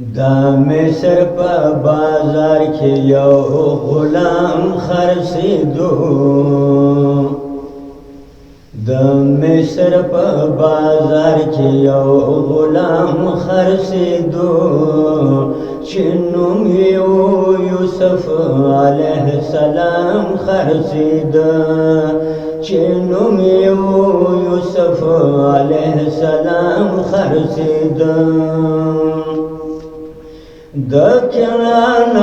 دا مصر په بازار کې یو غلام خرڅېدو د مصر په بازار کې یو غلام خرڅېدو چې نوم یې یوسف علیه السلام خرڅېده چې نوم یې یوسف علیه السلام خرڅېده د کنعان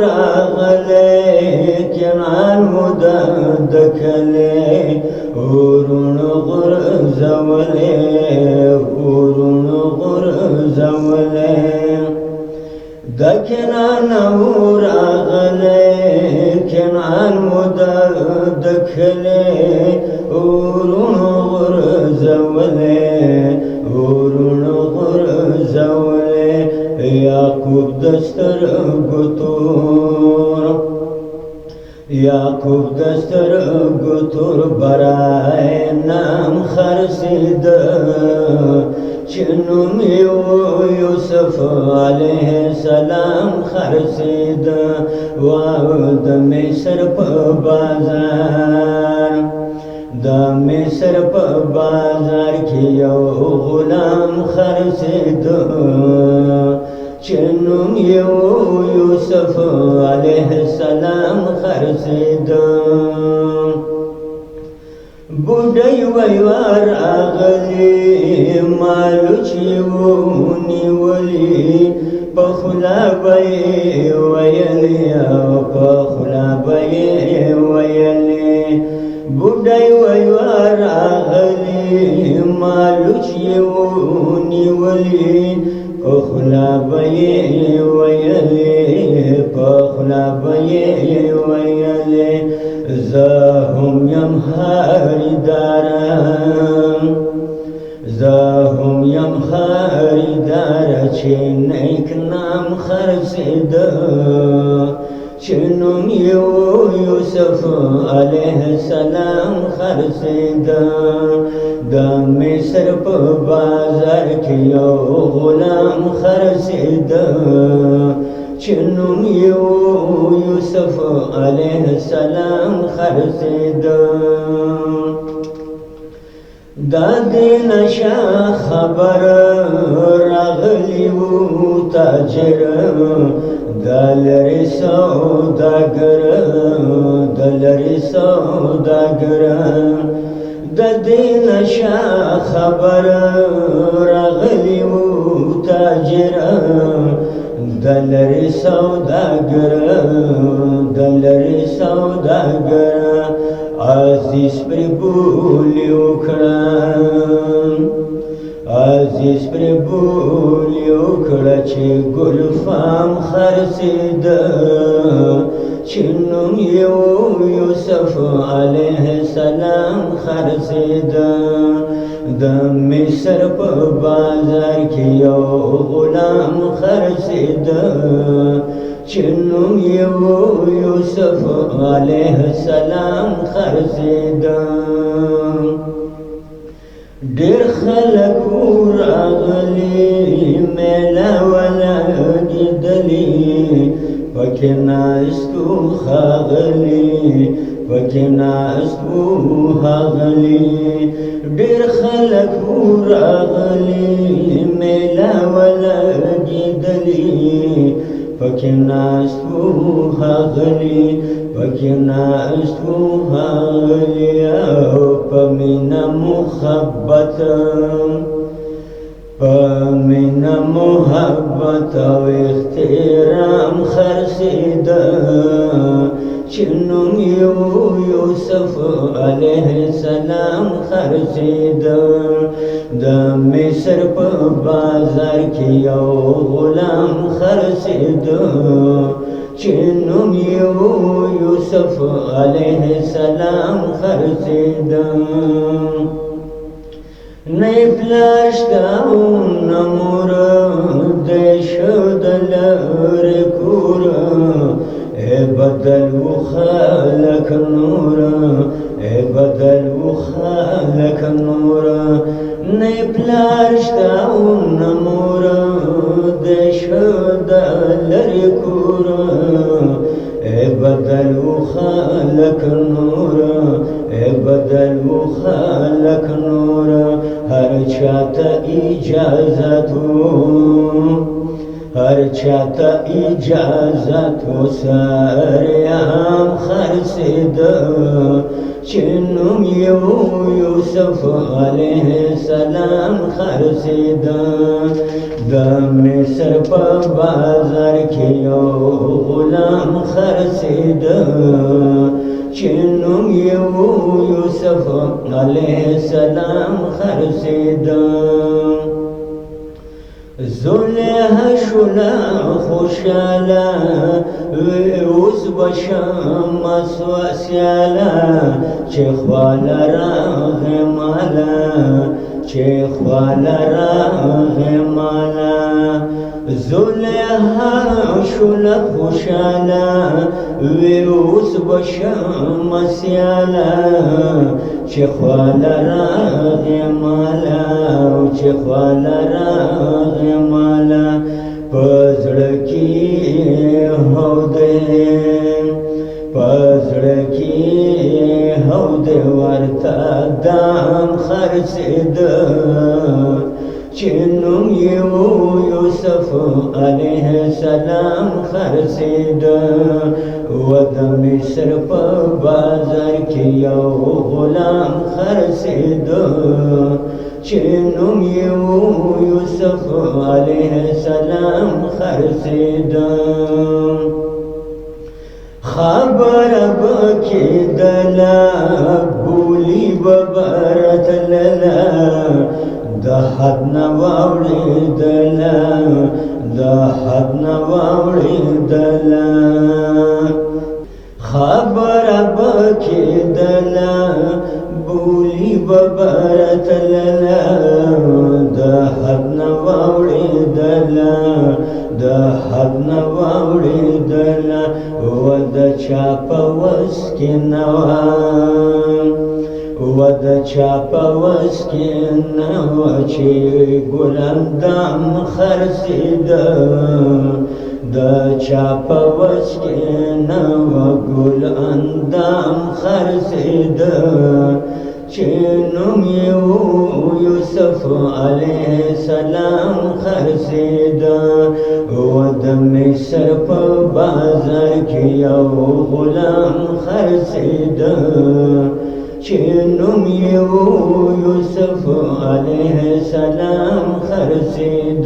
راغلی کنعان مو د کلی ورونو غورځولی ورونو غورځولی د کنعان راغلی کنعان مو د کلی ورونو غورځولی ورونو غورځولی یعقوب دسترګو تور یعقوب دسترګو تور برای نام خرڅېده چې نوم یې یوسف علیه السلام خرڅېده د مصر په بازار د مصر په بازار کې یو غلام خرڅېده چې نوم یې یوسف علیه السلام خرڅېده بوډۍ ویوه راغلې مالو چې ونیولې په خوله به یې ویلې او په خوله به یې ویلې بوډۍ ویوه راغلې مالو چې ونیولې په خوله به یې ویلې په خوله به یې ویلې زه هم یم خریداره زه هم یم خریداره چې نیک نام خرڅېده چې نوم یې یوسف علیه السلام خرڅېده د مصر په بازار کې یو غلام خرڅېده چې نوم یې یوسف علیه السلام خرڅېده دا دې نشه خبره راغلی و تاجر د لرې سوداګره د لرې سوداګره د دې نشه خبره راغلی و تاجره د لرې سوداګره د لرې سوداګره عزیز پرې بولي وکړه عزیز پرې بولي وکړه چې ګلفام خرڅېده چې نوم یې یوسف علیه السلام خرڅېده د مصر په بازار کې یو غلام خرڅېده چې نوم یې یوسف علیه السلام خرڅېده ډېر خلک راغلي میله ولګېدلي پکې ناست وو ښاغلي پکې ناست وو ښاغلي ډېر خلک راغلي میله ولګېدلي پکې ناست وو ښاغلي پکې ناست وو ښاغلي او په مینه محبت په مینه محبت او احترام خرڅېده چې نوم یې یوسف علیه السلام خرڅېده د مصر په بازار کې یو غلام خرڅېده چې نوم یې یوسف علیه السلام خرڅېده نه یې پلار شته او نه مور دی ښه د لرې کوره بدل و خلق نورا بدل و خلق نورا نه پلار شتا و نمورا د دشد لرکورا بدل و خالق نورا بدل و خالق نورا هر چاته اجازتو هر چاته اجازتو سریام خرسید چنم یوسف علیه السلام خرسید د مصر په بازار کې یو غلام خرسید چنم یوسف علیه السلام خرسید زلیخا شولا خوشالا اوس بشم مسوسیالا چه خوالا راغ مالا چه خوالا راغ مالا زلیخا شولا خوشالا اوس بشم مسیالا چه خوالا راغ مالا چه خوالا راغ مالا پزړکی هوده ورته دام خرڅید چنم یوسف علیه السلام خرڅید و د مصر په بازار کې یو غلام خرڅید چنم یوسف علیه السلام خرڅید خبر بکی دلا بولی ببرت للا د حد نواوړي دلا د حد نواوړي دلا خبر بکی دلا بولی ببرت للا د حد نواوړي دلا د حد نواوړي دلا و د چا په وس کې نوا و د چا په وس کې نوا چې ګلندام خرڅید د چا په وس کې نوا ګلندام خرڅید چې نوم یوسف علیه السلام خرڅید و د مصر په بازار کې یو غلام خرڅید چې نوم یوسف علیه السلام خرڅید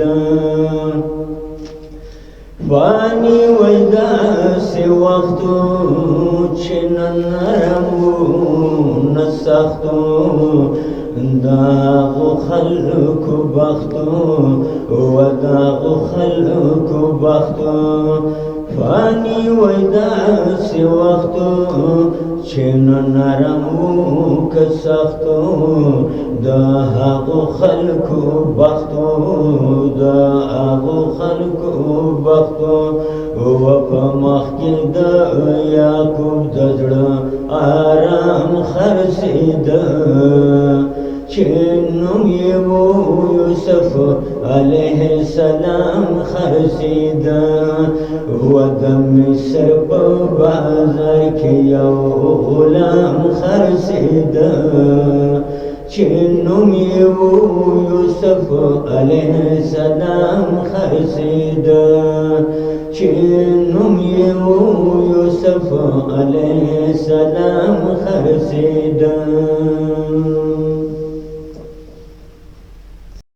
فانی ویداسې وختو چې نرمو نسختو داغو خلکو بختو و داغو خلکو بختو فانی ویداسې وختو چې نرمو که سختو د هغو خلکو بختو د هغو خلکو بختو و په مخ کې د یعقوب د زړه آرام خرڅید چې نوم یوسف علیه السلام خرڅید و د مصر په بازار کې یو غلام خرڅید چې نوم یوسف علیه السلام خرڅید چې نوم یوسف علیه السلام خرڅید